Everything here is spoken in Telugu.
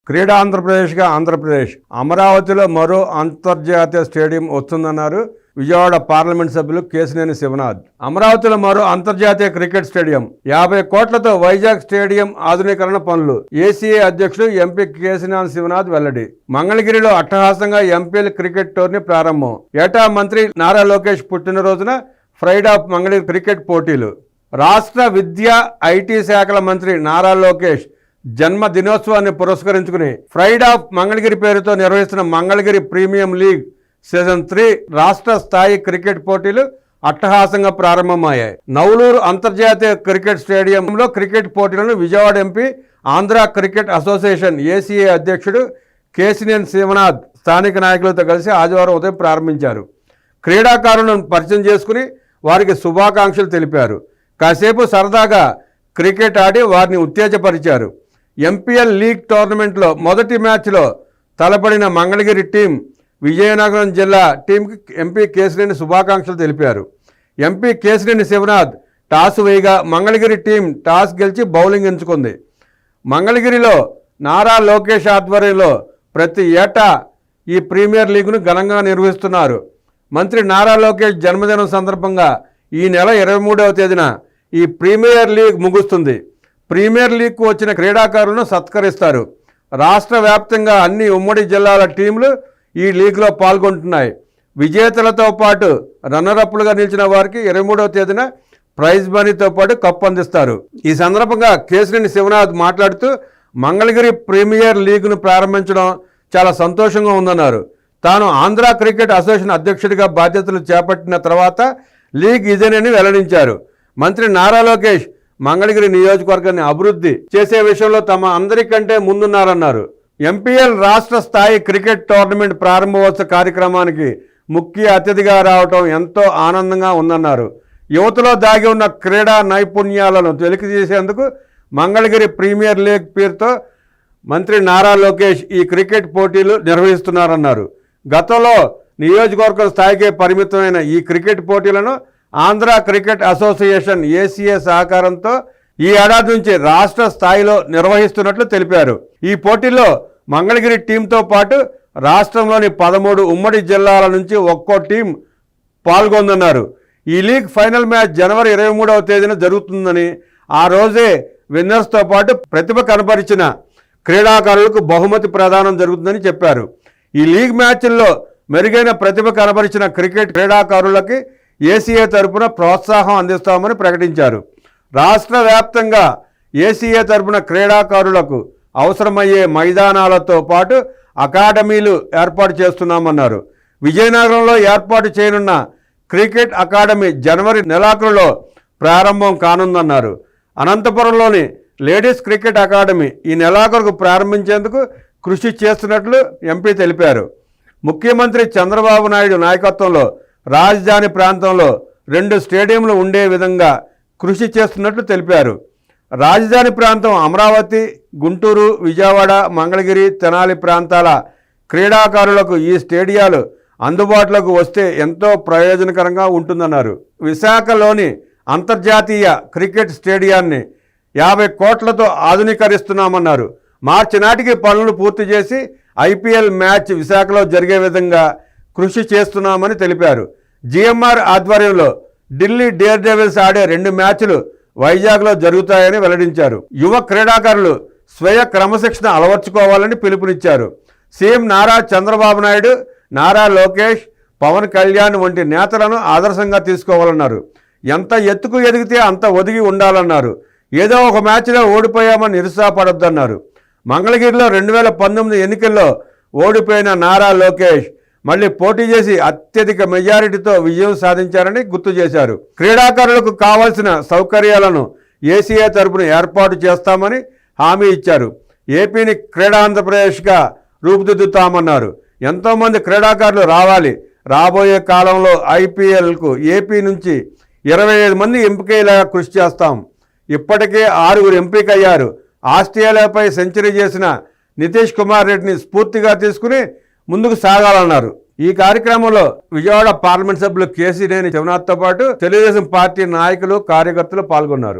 క్రీడా ఆంధ్రప్రదేశ్గా ఆంధ్రప్రదేశ్ అమరావతిలో మరో అంతర్జాతీయ స్టేడియం వస్తుందన్నారు విజయవాడ పార్లమెంట్ సభ్యులు కేశినేని శివనాథ్. అమరావతిలో మరో అంతర్జాతీయ క్రికెట్ స్టేడియం 50 కోట్లతో వైజాగ్ స్టేడియం ఆధునీకరణ పనులు ఏసీఏ అధ్యక్షుడు ఎంపీ కేశినేని శివనాథ్ వెల్లడి. మంగళగిరిలో అట్టహాసంగా ఎంపీఎల్ క్రికెట్ టోర్నీ ప్రారంభం. ఏటా మంత్రి నారా లోకేష్ పుట్టినరోజున ఫ్రైడ్ ఆఫ్ మంగళగిరి క్రికెట్ పోటీలు. రాష్ట్ర విద్యా ఐటీ శాఖల మంత్రి నారా లోకేష్ జన్మ దినోత్సవాన్ని పురస్కరించుకుని ఫ్రైడ్ ఆఫ్ మంగళగిరి పేరుతో నిర్వహిస్తున్న మంగళగిరి ప్రీమియం లీగ్ సీజన్ 3 రాష్ట్ర స్థాయి క్రికెట్ పోటీలు అట్టహాసంగా ప్రారంభమయ్యాయి. నవలూరు అంతర్జాతీయ క్రికెట్ స్టేడియంలో క్రికెట్ పోటీలను Vijayawada MP Andhra cricket association ACA అధ్యక్షుడు కేశినేని శివనాథ్ స్థానిక నాయకులతో కలిసి ఆదివారం ఉదయం ప్రారంభించారు. క్రీడాకారులను పరిచయం చేసుకుని వారికి శుభాకాంక్షలు తెలిపారు. కాసేపు సరదాగా క్రికెట్ ఆడి వారిని ఉత్తేజపరిచారు. ఎంపీఎల్ లీగ్ టోర్నమెంట్లో మొదటి మ్యాచ్లో తలపడిన మంగళగిరి టీం విజయనగరం జిల్లా టీంకి ఎంపీ కేశినేని శుభాకాంక్షలు తెలిపారు. ఎంపీ కేశినేని శివనాథ్ టాస్ వేయగా మంగళగిరి టీం టాస్ గెలిచి బౌలింగ్ ఎంచుకుంది. మంగళగిరిలో నారా లోకేష్ ఆధ్వర్యంలో ప్రతి ఏటా ఈ ప్రీమియర్ లీగ్ను ఘనంగా నిర్వహిస్తున్నారు. మంత్రి నారా లోకేష్ జన్మదినం సందర్భంగా ఈ నెల 23వ తేదీన ఈ ప్రీమియర్ లీగ్ ముగుస్తుంది. ప్రీమియర్ లీగ్కు వచ్చిన క్రీడాకారులను సత్కరిస్తారు. రాష్ట్ర వ్యాప్తంగా అన్ని ఉమ్మడి జిల్లాల టీంలు ఈ లీగ్లో పాల్గొంటున్నాయి. విజేతలతో పాటు రన్నరప్లుగా నిలిచిన వారికి 23వ తేదీన ప్రైజ్ మనీతో పాటు కప్ అందిస్తారు. ఈ సందర్భంగా కేశినేని శివనాథ్ మాట్లాడుతూ మంగళగిరి ప్రీమియర్ లీగ్ను ప్రారంభించడం చాలా సంతోషంగా ఉందన్నారు. తాను ఆంధ్ర క్రికెట్ అసోసియేషన్ అధ్యక్షుడిగా బాధ్యతలు చేపట్టిన తర్వాత లీగ్ ఇదేనని వెల్లడించారు. మంత్రి నారా లోకేష్ మంగళగిరి నియోజకవర్గాన్ని అభివృద్ధి చేసే విషయంలో తమ అందరికంటే ముందున్నారన్నారు. ఎంపీఎల్ రాష్ట్ర స్థాయి క్రికెట్ టోర్నమెంట్ ప్రారంభోత్సవ కార్యక్రమానికి ముఖ్య అతిథిగా రావడం ఎంతో ఆనందంగా ఉందన్నారు. యువతలో దాగి ఉన్న క్రీడా నైపుణ్యాలను వెలికి తీసేందుకు మంగళగిరి ప్రీమియర్ లీగ్ పేరుతో మంత్రి నారా లోకేష్ ఈ క్రికెట్ పోటీలు నిర్వహిస్తున్నారన్నారు. గతంలో నియోజకవర్గం స్థాయికే పరిమితమైన ఈ క్రికెట్ పోటీలను ఆంధ్ర క్రికెట్ అసోసియేషన్ ఏసీఏ సహకారంతో ఈ ఏడాది నుంచి రాష్ట్ర స్థాయిలో నిర్వహిస్తున్నట్లు తెలిపారు. ఈ పోటీల్లో మంగళగిరి టీంతో పాటు రాష్ట్రంలోని 13 ఉమ్మడి జిల్లాల నుంచి ఒక్కో టీం పాల్గొందన్నారు. ఈ లీగ్ ఫైనల్ మ్యాచ్ జనవరి 23వ తేదీన జరుగుతుందని, ఆ రోజే విన్నర్స్తో పాటు ప్రతిభ కనపరిచిన క్రీడాకారులకు బహుమతి ప్రదానం జరుగుతుందని చెప్పారు. ఈ లీగ్ మ్యాచ్ల్లో మెరుగైన ప్రతిభ కనబరిచిన క్రికెట్ క్రీడాకారులకి ఏసీఏ తరపున ప్రోత్సాహం అందిస్తామని ప్రకటించారు. రాష్ట్ర వ్యాప్తంగా ఏసీఏ తరపున క్రీడాకారులకు అవసరమయ్యే మైదానాలతో పాటు అకాడమీలు ఏర్పాటు చేస్తున్నామన్నారు. విజయనగరంలో ఏర్పాటు చేయనున్న క్రికెట్ అకాడమీ జనవరి నెలాఖరులో ప్రారంభం కానుందన్నారు. అనంతపురంలోని లేడీస్ క్రికెట్ అకాడమీ ఈ నెలాఖరుకు ప్రారంభించేందుకు కృషి చేస్తున్నట్లు ఎంపీ తెలిపారు. ముఖ్యమంత్రి చంద్రబాబు నాయుడు నాయకత్వంలో రాజధాని ప్రాంతంలో 2 స్టేడియంలు ఉండే విధంగా కృషి చేస్తున్నట్లు తెలిపారు. రాజధాని ప్రాంతం అమరావతి, గుంటూరు, విజయవాడ, మంగళగిరి, తెనాలి ప్రాంతాల క్రీడాకారులకు ఈ స్టేడియాలు అందుబాటులోకి వస్తే ఎంతో ప్రయోజనకరంగా ఉంటుందన్నారు. విశాఖలోని అంతర్జాతీయ క్రికెట్ స్టేడియాన్ని 50 కోట్లతో ఆధునీకరిస్తున్నామన్నారు. మార్చి నాటికి పనులు పూర్తి చేసి ఐపీఎల్ మ్యాచ్ విశాఖలో జరిగే విధంగా కృషి చేస్తున్నామని తెలిపారు. జిఎంఆర్ ఆధ్వర్యంలో ఢిల్లీ డేర్ డెవిల్స్ ఆడే 2 మ్యాచ్లు వైజాగ్లో జరుగుతాయని వెల్లడించారు. యువ క్రీడాకారులు స్వయ క్రమశిక్షణ అలవర్చుకోవాలని పిలుపునిచ్చారు. సీఎం నారా చంద్రబాబు నాయుడు, నారా లోకేష్, పవన్ కళ్యాణ్ వంటి నేతలను ఆదర్శంగా తీసుకోవాలన్నారు. ఎంత ఎత్తుకు ఎదిగితే అంత ఒదిగి ఉండాలన్నారు. ఏదో ఒక మ్యాచ్లో ఓడిపోయామని నిరుత్సాహపడొద్దన్నారు. మంగళగిరిలో 2019 ఎన్నికల్లో ఓడిపోయిన నారా లోకేష్ మళ్ళీ పోటీ చేసి అత్యధిక మెజారిటీతో విజయం సాధించారని గుర్తు చేశారు. క్రీడాకారులకు కావాల్సిన సౌకర్యాలను ఏసీఏ తరపున ఏర్పాటు చేస్తామని హామీ ఇచ్చారు. ఏపీని క్రీడా ఆంధ్రప్రదేశ్గా రూపుదిద్దుతామన్నారు. ఎంతోమంది క్రీడాకారులు రావాలి. రాబోయే కాలంలో ఐపీఎల్కు ఏపీ నుంచి 25 మంది ఎంపికయ్యేలా కృషి చేస్తాం. ఇప్పటికే 6 ఎంపికయ్యారు. ఆస్ట్రేలియాపై సెంచరీ చేసిన నితీష్ కుమార్ రెడ్డిని స్ఫూర్తిగా తీసుకుని ముందుకు సాగాలన్నారు. ఈ కార్యక్రమంలో విజయవాడ పార్లమెంట్ సభ్యులు కేశినేని శివనాథ్తో పాటు తెలుగుదేశం పార్టీ నాయకులు, కార్యకర్తలు పాల్గొన్నారు.